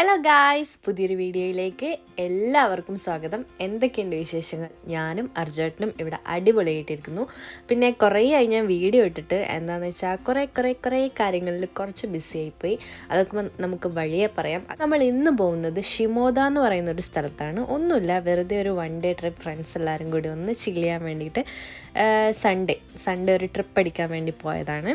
Hello guys, പുതിയൊരു വീഡിയോയിലേക്ക് എല്ലാവർക്കും സ്വാഗതം. എന്തൊക്കെയുണ്ട് വിശേഷങ്ങൾ? ഞാനും അർജുനും ഇവിടെ അടിപൊളിയായിട്ടിരിക്കുന്നു. പിന്നെ കുറേ ആയി ഞാൻ വീഡിയോ ഇട്ടിട്ട്. എന്താണെന്ന് വെച്ചാൽ കുറേ കാര്യങ്ങളിൽ കുറച്ച് ബിസി ആയിപ്പോയി. അതൊക്കെ നമുക്ക് വഴിയെ പറയാം. നമ്മൾ ഇന്ന് പോകുന്നത് ഷിമോദ എന്ന് പറയുന്ന ഒരു സ്ഥലത്താണ്. ഒന്നുമില്ല, വെറുതെ ഒരു 1 ഡേ ട്രിപ്പ്, ഫ്രണ്ട്സ് എല്ലാവരും കൂടി ഒന്ന് ചില്ല് ചെയ്യാൻ വേണ്ടിയിട്ട് സൺഡേ ഒരു ട്രിപ്പ് അടിക്കാൻ വേണ്ടി പോയതാണ്.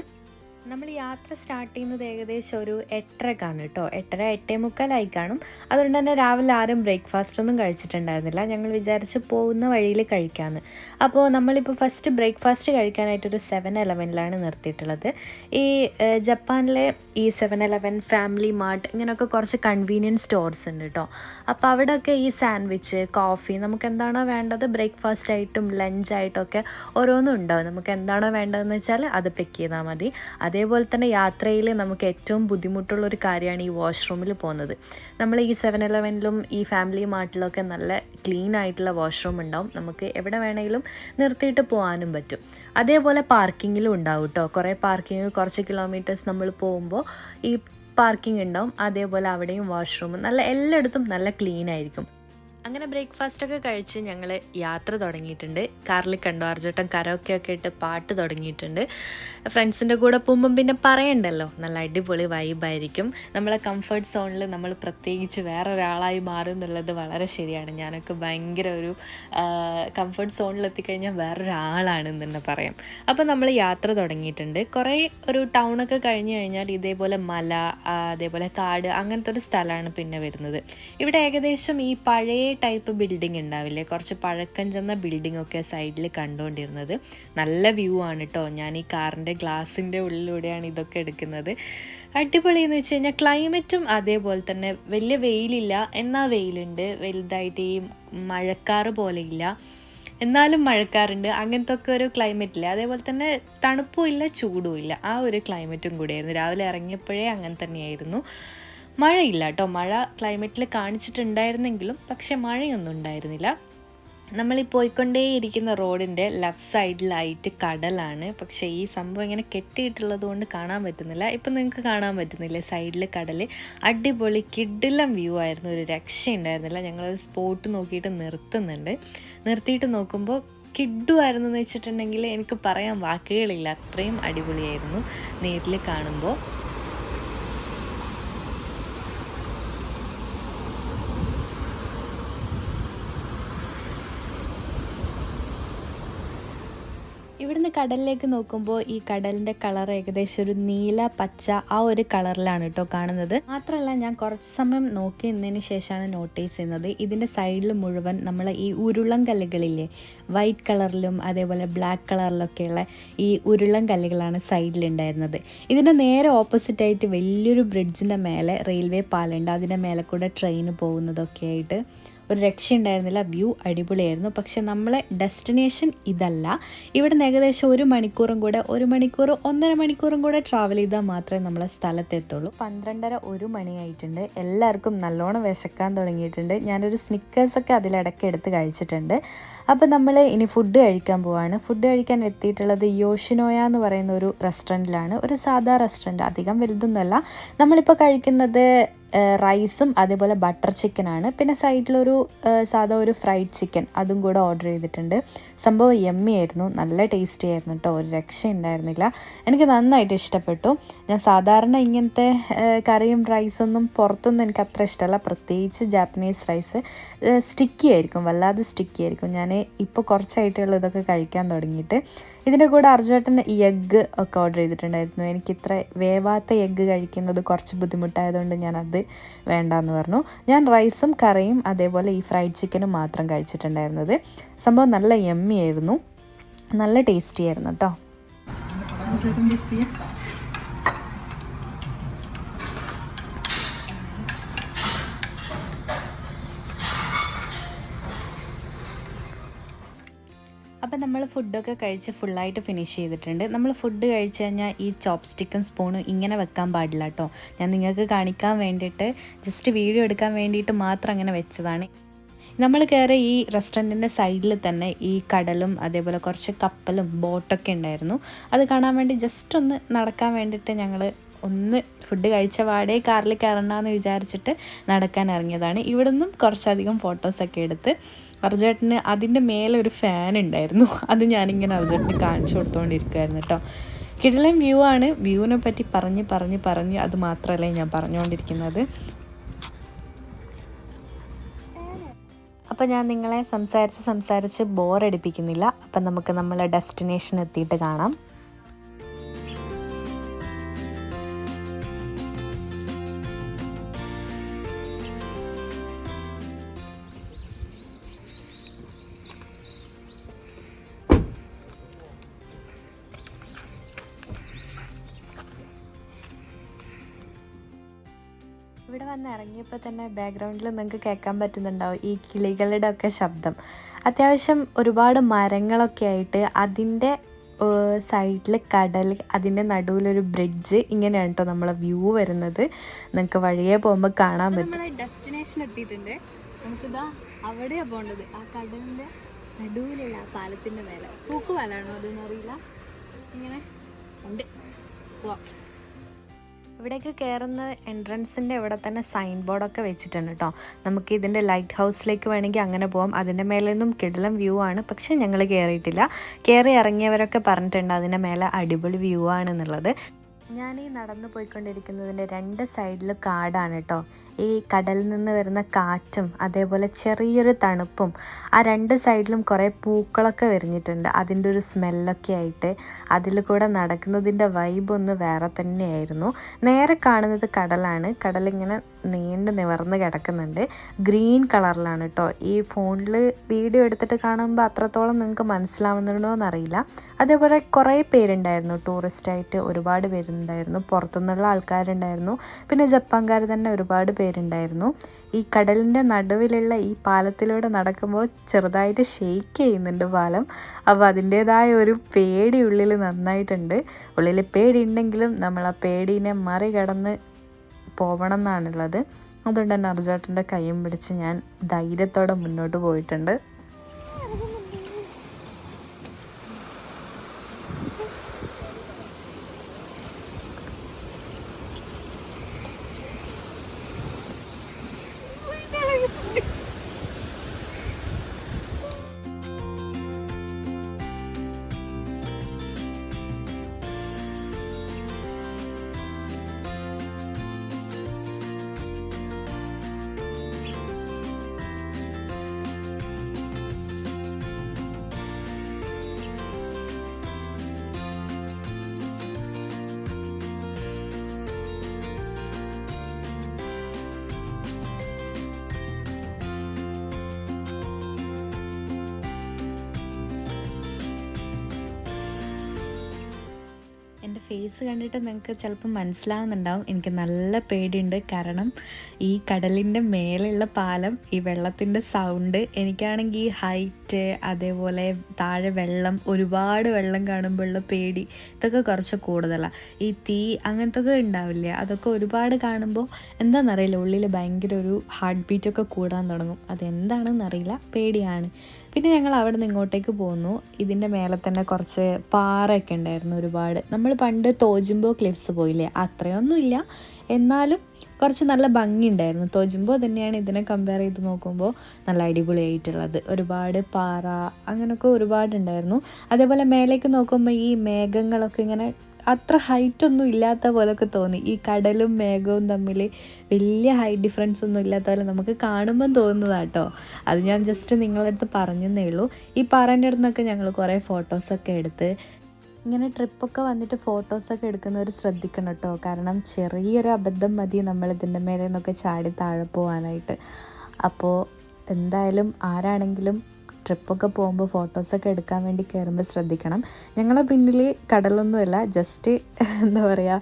നമ്മൾ യാത്ര സ്റ്റാർട്ട് ചെയ്യുന്നത് ഏകദേശം ഒരു 8:30 കേട്ടോ. 8:45 കാണും. അതുകൊണ്ട് തന്നെ രാവിലെ ആരും ബ്രേക്ക്ഫാസ്റ്റ് ഒന്നും കഴിച്ചിട്ടുണ്ടായിരുന്നില്ല. ഞങ്ങൾ വിചാരിച്ച് പോകുന്ന വഴിയിൽ കഴിക്കാമെന്ന്. അപ്പോൾ നമ്മളിപ്പോൾ ഫസ്റ്റ് ബ്രേക്ക്ഫാസ്റ്റ് കഴിക്കാനായിട്ടൊരു 7-Eleven നിർത്തിയിട്ടുള്ളത്. ഈ ജപ്പാനിലെ ഈ 7-Eleven, ഫാമിലി മാർട്ട്, ഇങ്ങനെയൊക്കെ കുറച്ച് കൺവീനിയൻസ് സ്റ്റോർസ് ഉണ്ട് കേട്ടോ. അപ്പോൾ അവിടെയൊക്കെ ഈ സാൻഡ്വിച്ച്, കോഫി, നമുക്ക് എന്താണോ വേണ്ടത് ബ്രേക്ക്ഫാസ്റ്റായിട്ടും ലഞ്ചായിട്ടൊക്കെ ഓരോന്നും ഉണ്ടാവും. നമുക്ക് എന്താണോ വേണ്ടതെന്ന് വെച്ചാൽ അത് പിക്ക് ചെയ്താൽ മതി. അതേപോലെ തന്നെ യാത്രയിൽ നമുക്ക് ഏറ്റവും ബുദ്ധിമുട്ടുള്ളൊരു കാര്യമാണ് ഈ വാഷ്റൂമിൽ പോകുന്നത്. നമ്മൾ ഈ 7-Eleven ഈ ഫാമിലി മാർട്ടിലൊക്കെ നല്ല ക്ലീൻ ആയിട്ടുള്ള വാഷ്റൂം ഉണ്ടാവും. നമുക്ക് എവിടെ വേണമെങ്കിലും നിർത്തിയിട്ട് പോകാനും പറ്റും. അതേപോലെ പാർക്കിങ്ങിലും ഉണ്ടാവും കേട്ടോ. കുറേ പാർക്കിങ്, കുറച്ച് കിലോമീറ്റേഴ്സ് നമ്മൾ പോകുമ്പോൾ ഈ പാർക്കിംഗ് ഉണ്ടാവും. അതേപോലെ അവിടെയും വാഷ്റൂം നല്ല എല്ലായിടത്തും നല്ല ക്ലീൻ ആയിരിക്കും. അങ്ങനെ ബ്രേക്ക്ഫാസ്റ്റൊക്കെ കഴിച്ച് ഞങ്ങൾ യാത്ര തുടങ്ങിയിട്ടുണ്ട്. കാറിൽ കണ്ടോ അർജുട്ടൻ കരോക്കെ ഇട്ട് പാട്ട് തുടങ്ങിയിട്ടുണ്ട്. ഫ്രണ്ട്സിൻ്റെ കൂടെ പോകുമ്പം പിന്നെ പറയണ്ടല്ലോ, നല്ല അടിപൊളി വൈബായിരിക്കും. നമ്മളെ കംഫർട്ട് സോണിൽ നമ്മൾ പ്രത്യേകിച്ച് വേറൊരാളായി മാറും എന്നുള്ളത് വളരെ ശരിയാണ്. ഞാനൊക്കെ ഭയങ്കര ഒരു കംഫർട്ട് സോണിൽ എത്തിക്കഴിഞ്ഞാൽ വേറൊരാളാണെന്ന് തന്നെ പറയാം. അപ്പോൾ നമ്മൾ യാത്ര തുടങ്ങിയിട്ടുണ്ട്. കുറേ ഒരു ടൗണൊക്കെ കഴിഞ്ഞ് കഴിഞ്ഞാൽ ഇതേപോലെ മല, അതേപോലെ കാട്, അങ്ങനത്തെ ഒരു സ്ഥലമാണ് പിന്നെ വരുന്നത്. ഇവിടെ ഏകദേശം ഈ പഴയ ടൈപ്പ് ബിൽഡിംഗ് ഉണ്ടാവില്ലേ, കുറച്ച് പഴക്കം ചെന്ന ബിൽഡിംഗ് ഒക്കെ സൈഡിൽ കണ്ടുകൊണ്ടിരുന്നത്. നല്ല വ്യൂ ആണ് കേട്ടോ. ഞാൻ ഈ കാറിൻ്റെ ഗ്ലാസിൻ്റെ ഉള്ളിലൂടെയാണ് ഇതൊക്കെ എടുക്കുന്നത്. അടിപൊളി എന്ന് വെച്ച് കഴിഞ്ഞാൽ ക്ലൈമറ്റും അതേപോലെ തന്നെ വലിയ വെയിലില്ല, എന്നാൽ വെയിലുണ്ട്. വലുതായിട്ട് ഈ മഴക്കാറ് പോലെ ഇല്ല, എന്നാലും മഴക്കാറുണ്ട്. അങ്ങനത്തെ ഒക്കെ ഒരു ക്ലൈമറ്റില്ല. അതേപോലെ തന്നെ തണുപ്പും ഇല്ല, ചൂടും ഇല്ല. ആ ഒരു ക്ലൈമറ്റും കൂടിയായിരുന്നു. രാവിലെ ഇറങ്ങിയപ്പോഴേ അങ്ങനെ തന്നെയായിരുന്നു. മഴയില്ല കേട്ടോ. മഴ ക്ലൈമറ്റിൽ കാണിച്ചിട്ടുണ്ടായിരുന്നെങ്കിലും പക്ഷെ മഴയൊന്നും ഉണ്ടായിരുന്നില്ല. നമ്മൾ ഈ പോയിക്കൊണ്ടേയിരിക്കുന്ന റോഡിൻ്റെ ലെഫ്റ്റ് സൈഡിലായിട്ട് കടലാണ്. പക്ഷേ ഈ സംഭവം ഇങ്ങനെ കെട്ടിയിട്ടുള്ളത് കൊണ്ട് കാണാൻ പറ്റുന്നില്ല. ഇപ്പം നിങ്ങൾക്ക് കാണാൻ പറ്റുന്നില്ലേ സൈഡിൽ കടൽ? അടിപൊളി കിടിലം വ്യൂ ആയിരുന്നു. ഒരു രക്ഷയുണ്ടായിരുന്നില്ല. ഞങ്ങളൊരു സ്പോട്ട് നോക്കിയിട്ട് നിർത്തിയിട്ട് നോക്കുമ്പോൾ കിഡുമായിരുന്നു എന്ന് വെച്ചിട്ടുണ്ടെങ്കിൽ എനിക്ക് പറയാൻ വാക്കുകളില്ല. അത്രയും അടിപൊളിയായിരുന്നു നേരിൽ കാണുമ്പോൾ. ഇവിടുന്ന് കടലിലേക്ക് നോക്കുമ്പോൾ ഈ കടലിൻ്റെ കളർ ഏകദേശം ഒരു നീല പച്ച ആ ഒരു കളറിലാണ് കേട്ടോ കാണുന്നത്. മാത്രമല്ല ഞാൻ കുറച്ച് സമയം നോക്കി നിന്നതിന് ശേഷമാണ് നോട്ടീസ് ചെയ്യുന്നത്, ഇതിൻ്റെ സൈഡിൽ മുഴുവൻ നമ്മൾ ഈ ഉരുളം കല്ലുകളില്ലേ, വൈറ്റ് കളറിലും അതേപോലെ ബ്ലാക്ക് കളറിലൊക്കെയുള്ള ഈ ഉരുളം കല്ലുകളാണ് സൈഡിലുണ്ടായിരുന്നത്. ഇതിൻ്റെ നേരെ ഓപ്പോസിറ്റായിട്ട് വലിയൊരു ബ്രിഡ്ജിൻ്റെ മേലെ റെയിൽവേ പാലമുണ്ട്. അതിൻ്റെ മേലെ കൂടെ ട്രെയിൻ പോകുന്നതൊക്കെ ആയിട്ട് ഒരു രക്ഷയുണ്ടായിരുന്നില്ല. വ്യൂ അടിപൊളിയായിരുന്നു. പക്ഷെ നമ്മളെ ഡെസ്റ്റിനേഷൻ ഇതല്ല. ഇവിടുന്ന് ഏകദേശം 1 മണിക്കൂറും കൂടെ 1.5 മണിക്കൂറും കൂടെ ട്രാവൽ ചെയ്താൽ മാത്രമേ നമ്മളെ സ്ഥലത്തെത്തുള്ളൂ. 12:30-1 മണിയായിട്ടുണ്ട്. എല്ലാവർക്കും നല്ലോണം വിശക്കാൻ തുടങ്ങിയിട്ടുണ്ട്. ഞാനൊരു സ്നിക്കേഴ്സൊക്കെ അതിലിടയ്ക്ക് എടുത്ത് കഴിച്ചിട്ടുണ്ട്. അപ്പോൾ നമ്മൾ ഇനി ഫുഡ് കഴിക്കാൻ പോവാണ്. ഫുഡ് കഴിക്കാൻ എത്തിയിട്ടുള്ളത് യോഷിനോയ എന്ന് പറയുന്ന ഒരു റെസ്റ്റോറൻറ്റിലാണ്. ഒരു സാധാ റെസ്റ്റോറൻറ്റ്, അധികം വലുതൊന്നുമല്ല. നമ്മളിപ്പോൾ കഴിക്കുന്നത് റൈസും അതേപോലെ ബട്ടർ ചിക്കനാണ്. പിന്നെ സൈഡിലൊരു സാധാ ഒരു ഫ്രൈഡ് ചിക്കൻ അതും കൂടെ ഓർഡർ ചെയ്തിട്ടുണ്ട്. സംഭവം യമ്മി ആയിരുന്നു, നല്ല ടേസ്റ്റി ആയിരുന്നു കേട്ടോ. ഒരു രക്ഷയുണ്ടായിരുന്നില്ല. എനിക്ക് നന്നായിട്ട് ഇഷ്ടപ്പെട്ടു. ഞാൻ സാധാരണ ഇങ്ങനത്തെ കറിയും റൈസൊന്നും പുറത്തൊന്നും എനിക്ക് അത്ര ഇഷ്ടമല്ല. പ്രത്യേകിച്ച് ജാപ്പനീസ് റൈസ് സ്റ്റിക്കി ആയിരിക്കും, വല്ലാതെ സ്റ്റിക്കി ആയിരിക്കും. ഞാൻ ഇപ്പോൾ കുറച്ചായിട്ടുള്ള ഇതൊക്കെ കഴിക്കാൻ തുടങ്ങിയിട്ട്. ഇതിൻ്റെ കൂടെ അർജുട്ടൻ ഈ എഗ്ഗ് ഒക്കെ ഓർഡർ ചെയ്തിട്ടുണ്ടായിരുന്നു. എനിക്കിത്ര വേവാത്ത എഗ്ഗ് കഴിക്കുന്നത് കുറച്ച് ബുദ്ധിമുട്ടായതുകൊണ്ട് ഞാനത് വേണ്ടാന്ന് പറഞ്ഞു. ഞാൻ റൈസും കറിയും അതേപോലെ ഈ ഫ്രൈഡ് ചിക്കനും മാത്രം കഴിച്ചിട്ടുണ്ടായിരുന്നത്. സംഭവം നല്ല യമ്മി ആയിരുന്നു, നല്ല ടേസ്റ്റി ആയിരുന്നു കേട്ടോ. അപ്പോൾ നമ്മൾ ഫുഡൊക്കെ കഴിച്ച് ഫുള്ളായിട്ട് ഫിനിഷ് ചെയ്തിട്ടുണ്ട്. നമ്മൾ ഫുഡ് കഴിച്ച് കഴിഞ്ഞാൽ ഈ ചോപ്പ് സ്റ്റിക്കും സ്പൂണും ഇങ്ങനെ വെക്കാൻ പാടില്ല കേട്ടോ. ഞാൻ നിങ്ങൾക്ക് കാണിക്കാൻ വേണ്ടിയിട്ട്, ജസ്റ്റ് വീഡിയോ എടുക്കാൻ വേണ്ടിയിട്ട് മാത്രം അങ്ങനെ വെച്ചതാണ്. നമ്മൾ കയറി ഈ റെസ്റ്റോറൻറ്റിൻ്റെ സൈഡിൽ തന്നെ ഈ കടലും അതേപോലെ കുറച്ച് കപ്പലും ബോട്ടൊക്കെ ഉണ്ടായിരുന്നു. അത് കാണാൻ വേണ്ടി ജസ്റ്റ് ഒന്ന് നടക്കാൻ വേണ്ടിയിട്ട് ഞങ്ങൾ ഒന്ന് ഫുഡ് കഴിച്ച പാടെ കാറിൽ കയറണമെന്ന് വിചാരിച്ചിട്ട് നടക്കാൻ ഇറങ്ങിയതാണ്. ഇവിടെ നിന്നും കുറച്ചധികം ഫോട്ടോസൊക്കെ എടുത്ത് അർജുനേട്ടന് അതിൻ്റെ മേലെ ഒരു ഫാൻ ഉണ്ടായിരുന്നു. അത് ഞാനിങ്ങനെ അർജുനേട്ടന് കാണിച്ചു കൊടുത്തുകൊണ്ടിരിക്കുമായിരുന്നു കേട്ടോ. കിടിലൻ വ്യൂ ആണ്. വ്യൂവിനെ പറ്റി പറഞ്ഞ് അത് മാത്രമല്ല ഞാൻ പറഞ്ഞുകൊണ്ടിരിക്കുന്നത്. അപ്പോൾ ഞാൻ നിങ്ങളെ സംസാരിച്ച് ബോറടിപ്പിക്കുന്നില്ല. അപ്പം നമുക്ക് നമ്മളെ ഡെസ്റ്റിനേഷൻ എത്തിയിട്ട് കാണാം. ഇവിടെ വന്ന് ഇറങ്ങിയപ്പോൾ തന്നെ ബാക്ക്ഗ്രൗണ്ടിൽ നിങ്ങൾക്ക് കേൾക്കാൻ പറ്റുന്നുണ്ടാവും ഈ കിളികളുടെ ഒക്കെ ശബ്ദം. അത്യാവശ്യം ഒരുപാട് മരങ്ങളൊക്കെ ആയിട്ട് അതിൻ്റെ സൈഡിൽ കടൽ, അതിൻ്റെ നടുവിലൊരു ബ്രിഡ്ജ്, ഇങ്ങനെയാണ് കേട്ടോ നമ്മളെ വ്യൂ വരുന്നത്. നിങ്ങൾക്ക് വഴിയെ പോകുമ്പോൾ കാണാൻ പറ്റും. നമ്മളെ ഡെസ്റ്റിനേഷൻ എത്തിയിട്ടുണ്ട്. നമുക്കിതാ അവിടെയാണ് പോകേണ്ടത്. ആ കടലിൻ്റെ നടുവിലുള്ള ആ പാലത്തിൻ്റെ മേലെ. തൂക്കുപാലാണോ അതെന്ന് അറിയില്ല, ഇങ്ങനെ ഉണ്ട്. പോവാം. ഇവിടേക്ക് കയറുന്ന എൻട്രൻസിൻ്റെ ഇവിടെ തന്നെ സൈൻ ബോർഡൊക്കെ വെച്ചിട്ടുണ്ട് കേട്ടോ. നമുക്ക് ഇതിൻ്റെ ലൈറ്റ് ഹൗസിലേക്ക് വേണമെങ്കിൽ അങ്ങനെ പോകാം. അതിൻ്റെ മേലെ നിന്നും കിടിലം വ്യൂ ആണ്. പക്ഷേ ഞങ്ങൾ കയറിയിട്ടില്ല. കയറി ഇറങ്ങിയവരൊക്കെ പറഞ്ഞിട്ടുണ്ട് അതിൻ്റെ മേലെ അടിപൊളി വ്യൂ ആണെന്നുള്ളത്. ഞാൻ ഈ നടന്നു പോയിക്കൊണ്ടിരിക്കുന്നതിൻ്റെ 2 സൈഡിലും കാടാണ് കേട്ടോ. ഈ കടലിൽ നിന്ന് വരുന്ന കാറ്റും അതേപോലെ ചെറിയൊരു തണുപ്പും ആ 2 സൈഡിലും കുറേ പൂക്കളൊക്കെ വിരിഞ്ഞിട്ടുണ്ട്. അതിൻ്റെ ഒരു സ്മെല്ലൊക്കെ ആയിട്ട് അതിൽ കൂടെ നടക്കുന്നതിൻ്റെ വൈബ് ഒന്ന് വേറെ തന്നെയായിരുന്നു. നേരെ കാണുന്നത് കടലാണ്. കടലിങ്ങനെ നീണ്ട് നിവർന്ന് കിടക്കുന്നുണ്ട്. ഗ്രീൻ കളറിലാണ് കേട്ടോ. ഈ ഫോണിൽ വീഡിയോ എടുത്തിട്ട് കാണുമ്പോൾ അത്രത്തോളം നിങ്ങൾക്ക് മനസ്സിലാവുന്നുണ്ടോ എന്നറിയില്ല. അതേപോലെ കുറേ പേരുണ്ടായിരുന്നു, ടൂറിസ്റ്റായിട്ട് ഒരുപാട് പേരുണ്ടായിരുന്നു, പുറത്തുനിന്നുള്ള ആൾക്കാരുണ്ടായിരുന്നു, പിന്നെ ജപ്പാൻകാർ തന്നെ ഒരുപാട് പേരുണ്ടായിരുന്നു. ഈ കടലിൻ്റെ നടുവിലുള്ള ഈ പാലത്തിലൂടെ നടക്കുമ്പോൾ ചെറുതായിട്ട് ഷെയ്ക്ക് ചെയ്യുന്നുണ്ട് പാലം. അപ്പോൾ അതിൻ്റേതായ ഒരു പേടി ഉള്ളിൽ നന്നായിട്ടുണ്ട്. ഉള്ളിൽ പേടി ഉണ്ടെങ്കിലും നമ്മൾ ആ പേടീനെ മറികടന്ന് പോകണം എന്നാണുള്ളത്. അതുകൊണ്ട് തന്നെ അർജുനേട്ടൻ്റെ കൈയും പിടിച്ച് ഞാൻ ധൈര്യത്തോടെ മുന്നോട്ട് പോയിട്ടുണ്ട്. എൻ്റെ ഫേസ് കണ്ടിട്ട് നിങ്ങൾക്ക് ചിലപ്പോൾ മനസ്സിലാവുന്നുണ്ടാവും എനിക്ക് നല്ല പേടിയുണ്ട്. കാരണം ഈ കടലിൻ്റെ മേലെയുള്ള പാലം, ഈ വെള്ളത്തിൻ്റെ സൗണ്ട്, എനിക്കാണെങ്കിൽ ഈ ഹൈറ്റ്, അതേപോലെ താഴെ വെള്ളം, ഒരുപാട് വെള്ളം കാണുമ്പോഴുള്ള പേടി, ഇതൊക്കെ കുറച്ച് കൂടുതലാണ്. ഈ തീ അങ്ങനത്തെ ഉണ്ടാവില്ലേ, അതൊക്കെ ഒരുപാട് കാണുമ്പോൾ എന്താണെന്നറിയില്ല, ഉള്ളിൽ ഭയങ്കര ഒരു ഹാർട്ട് ബീറ്റൊക്കെ കൂടാൻ തുടങ്ങും. അതെന്താണെന്നറിയില്ല, പേടിയാണ്. പിന്നെ ഞങ്ങൾ അവിടെ നിന്ന് ഇങ്ങോട്ടേക്ക് പോന്നു. ഇതിൻ്റെ മേലെ തന്നെ കുറച്ച് പാറയൊക്കെ ഉണ്ടായിരുന്നു ഒരുപാട്. നമ്മൾ പണ്ട് തോജുമ്പോ ക്ലിഫ്സ് പോയില്ലേ, അത്രയൊന്നുമില്ല, എന്നാലും കുറച്ച് നല്ല ഭംഗിയുണ്ടായിരുന്നു. തോജുമ്പോ തന്നെയാണ് ഇതിനെ കമ്പയർ ചെയ്ത് നോക്കുമ്പോൾ നല്ല അടിപൊളിയായിട്ടുള്ളത്. ഒരുപാട് പാറ അങ്ങനെയൊക്കെ ഒരുപാടുണ്ടായിരുന്നു. അതേപോലെ മേലേക്ക് നോക്കുമ്പോൾ ഈ മേഘങ്ങളൊക്കെ ഇങ്ങനെ അത്ര ഹൈറ്റൊന്നും ഇല്ലാത്ത പോലൊക്കെ തോന്നി. ഈ കടലും മേഘവും തമ്മിൽ വലിയ ഹൈറ്റ് ഡിഫറൻസ് ഒന്നും ഇല്ലാത്ത പോലെ നമുക്ക് കാണുമ്പം തോന്നുന്നതാട്ടോ. അത് ഞാൻ ജസ്റ്റ് നിങ്ങളുടെ അടുത്ത് പറഞ്ഞതേ ഉള്ളൂ. ഈ പാറേൻ്റെ അടുത്ത് നിന്നൊക്കെ ഞങ്ങൾ കുറേ ഫോട്ടോസൊക്കെ എടുത്ത്, ഇങ്ങനെ ട്രിപ്പൊക്കെ വന്നിട്ട് ഫോട്ടോസൊക്കെ എടുക്കുന്നവർ ശ്രദ്ധിക്കണം കേട്ടോ. കാരണം ചെറിയൊരു അബദ്ധം മതി നമ്മളിതിൻ്റെ മേലെ നിന്നൊക്കെ ചാടി താഴെ പോകാനായിട്ട്. അപ്പോൾ എന്തായാലും ആരാണെങ്കിലും ട്രിപ്പൊക്കെ പോകുമ്പോൾ ഫോട്ടോസൊക്കെ എടുക്കാൻ വേണ്ടി കയറുമ്പോൾ ശ്രദ്ധിക്കണം. ഞങ്ങളെ പിന്നിൽ കടലൊന്നുമല്ല, ജസ്റ്റ് എന്താ പറയുക,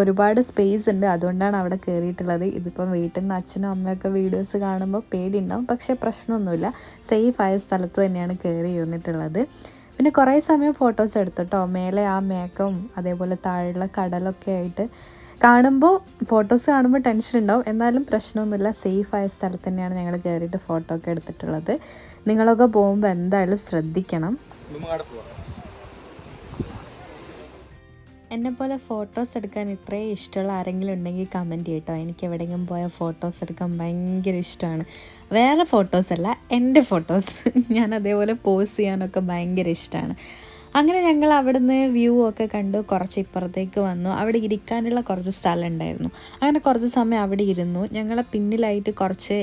ഒരുപാട് സ്പേസ് ഉണ്ട്, അതുകൊണ്ടാണ് അവിടെ കയറിയിട്ടുള്ളത്. ഇതിപ്പം വീട്ടിൽ നിന്ന് അച്ഛനും അമ്മയൊക്കെ വീഡിയോസ് കാണുമ്പോൾ പേടിയുണ്ടാവും, പക്ഷേ പ്രശ്നമൊന്നുമില്ല, സേഫായ സ്ഥലത്ത് തന്നെയാണ് കയറി ഇരുന്നിട്ടുള്ളത്. പിന്നെ കുറേ സമയം ഫോട്ടോസ് എടുത്തിട്ടോ. മേലെ ആ മേഘവും അതേപോലെ താഴെയുള്ള കടലൊക്കെ ആയിട്ട് കാണുമ്പോൾ, ഫോട്ടോസ് കാണുമ്പോൾ ടെൻഷൻ ഉണ്ടാവും, എന്നാലും പ്രശ്നമൊന്നുമില്ല, സേഫായ സ്ഥലത്ത് തന്നെയാണ് ഞങ്ങൾ കയറിയിട്ട് ഫോട്ടോ ഒക്കെ എടുത്തിട്ടുള്ളത്. നിങ്ങളൊക്കെ പോകുമ്പോൾ എന്തായാലും ശ്രദ്ധിക്കണം. എന്നെപ്പോലെ ഫോട്ടോസ് എടുക്കാൻ ഇത്രയും ഇഷ്ടമുള്ള ആരെങ്കിലും ഉണ്ടെങ്കിൽ കമൻറ്റ് ചെയ്യട്ടോ. എനിക്ക് എവിടെയെങ്കിലും പോയ ഫോട്ടോസ് എടുക്കാൻ ഭയങ്കര ഇഷ്ടമാണ്. വേറെ ഫോട്ടോസല്ല, എൻ്റെ ഫോട്ടോസ് ഞാൻ അതേപോലെ പോസ്റ്റ് ചെയ്യാനൊക്കെ ഭയങ്കര ഇഷ്ടമാണ്. അങ്ങനെ ഞങ്ങൾ അവിടുന്ന് വ്യൂ ഒക്കെ കണ്ടു കുറച്ച് ഇപ്പുറത്തേക്ക് വന്നു. അവിടെ ഇരിക്കാനുള്ള കുറച്ച് സ്ഥലം ഉണ്ടായിരുന്നു. അങ്ങനെ കുറച്ച് സമയം അവിടെ ഇരുന്നു. ഞങ്ങളെ പിന്നിലായിട്ട് കുറച്ച്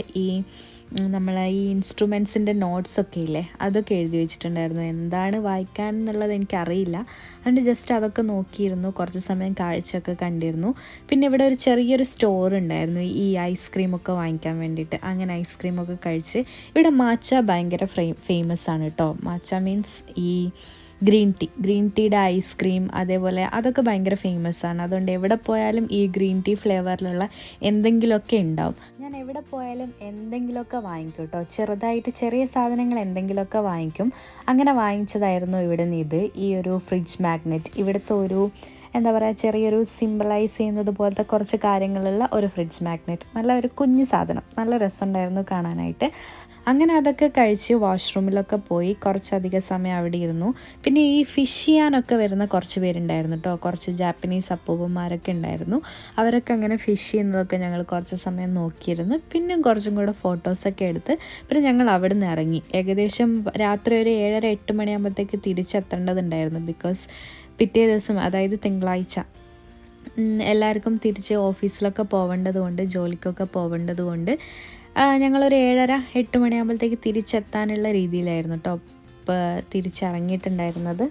നമ്മളെ ഈ ഇൻസ്ട്രുമെൻസിൻ്റെ നോട്ട്സൊക്കെ ഇല്ലേ, അതൊക്കെ എഴുതി വെച്ചിട്ടുണ്ടായിരുന്നു. എന്താണ് വായിക്കാൻ എന്നുള്ളത് എനിക്കറിയില്ല. അതുകൊണ്ട് ജസ്റ്റ് അതൊക്കെ നോക്കിയിരുന്നു. കുറച്ച് സമയം കാഴ്ചയൊക്കെ കണ്ടിരുന്നു. പിന്നെ ഇവിടെ ഒരു ചെറിയൊരു സ്റ്റോർ ഉണ്ടായിരുന്നു ഈ ഐസ്ക്രീമൊക്കെ വാങ്ങിക്കാൻ വേണ്ടിയിട്ട്. അങ്ങനെ ഐസ്ക്രീമൊക്കെ കഴിച്ച്. ഇവിടെ മാച്ച ഭയങ്കര ഫേമസ് ആണ് കേട്ടോ. മാച്ച മീൻസ് ഈ ഗ്രീൻ ടീയുടെ ഐസ്ക്രീം, അതേപോലെ അതൊക്കെ ഭയങ്കര ഫേമസ് ആണ്. അതുകൊണ്ട് എവിടെ പോയാലും ഈ ഗ്രീൻ ടീ ഫ്ലേവറിലുള്ള എന്തെങ്കിലുമൊക്കെ ഉണ്ടാവും. ഞാൻ എവിടെ പോയാലും എന്തെങ്കിലുമൊക്കെ വാങ്ങിക്കും കേട്ടോ. ചെറുതായിട്ട് ചെറിയ സാധനങ്ങൾ എന്തെങ്കിലുമൊക്കെ വാങ്ങിക്കും. അങ്ങനെ വാങ്ങിച്ചതായിരുന്നു ഇവിടെ നിന്ന് ഇത്, ഈ ഒരു ഫ്രിഡ്ജ് മാഗ്നറ്റ്. ഇവിടുത്തെ ഒരു എന്താ പറയുക, ചെറിയൊരു സിംബലൈസ് ചെയ്യുന്നത് പോലത്തെ കുറച്ച് കാര്യങ്ങളുള്ള ഒരു ഫ്രിഡ്ജ് മാഗ്നറ്റ്. നല്ല ഒരു കുഞ്ഞു സാധനം, നല്ല രസമുണ്ടായിരുന്നു കാണാനായിട്ട്. അങ്ങനെ അതൊക്കെ കഴിച്ച് വാഷ്റൂമിലൊക്കെ പോയി കുറച്ചധികം സമയം അവിടെ ഇരുന്നു. പിന്നെ ഈ ഫിഷ് ചെയ്യാനൊക്കെ വരുന്ന കുറച്ച് പേരുണ്ടായിരുന്നു കേട്ടോ. കുറച്ച് ജാപ്പനീസ് അപ്പൂപ്പന്മാരൊക്കെ ഉണ്ടായിരുന്നു. അവരൊക്കെ അങ്ങനെ ഫിഷ് ചെയ്യുന്നതൊക്കെ ഞങ്ങൾ കുറച്ച് സമയം നോക്കിയിരുന്നു. പിന്നെ കുറച്ചും കൂടെ ഫോട്ടോസൊക്കെ എടുത്ത് പിന്നെ ഞങ്ങൾ അവിടെ നിന്ന് ഇറങ്ങി. ഏകദേശം രാത്രി ഒരു 7:30-8 മണിയാകുമ്പോഴത്തേക്ക് തിരിച്ചെത്തേണ്ടതുണ്ടായിരുന്നു. ബിക്കോസ് പിറ്റേ ദിവസം, അതായത് തിങ്കളാഴ്ച, എല്ലാവർക്കും തിരിച്ച് ഓഫീസിലൊക്കെ പോവേണ്ടതുകൊണ്ട്, ജോലിക്കൊക്കെ പോവേണ്ടതുകൊണ്ട് ഞങ്ങളൊരു 7:30-8 മണിയാകുമ്പോഴത്തേക്ക് തിരിച്ചെത്താനുള്ള രീതിയിലായിരുന്നു കേട്ടോ തിരിച്ചിറങ്ങിയിട്ടുണ്ടായിരുന്നത്.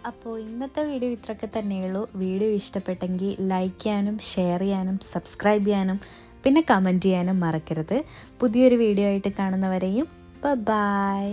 അപ്പോൾ ഇന്നത്തെ വീഡിയോ ഇത്രയൊക്കെ തന്നെയുള്ളൂ. വീഡിയോ ഇഷ്ടപ്പെട്ടെങ്കിൽ ലൈക്ക് ചെയ്യാനും ഷെയർ ചെയ്യാനും സബ്സ്ക്രൈബ് ചെയ്യാനും പിന്നെ കമൻറ്റ് ചെയ്യാനും മറക്കരുത്. പുതിയൊരു വീഡിയോ ആയിട്ട് കാണുന്നവരെയും ബൈ.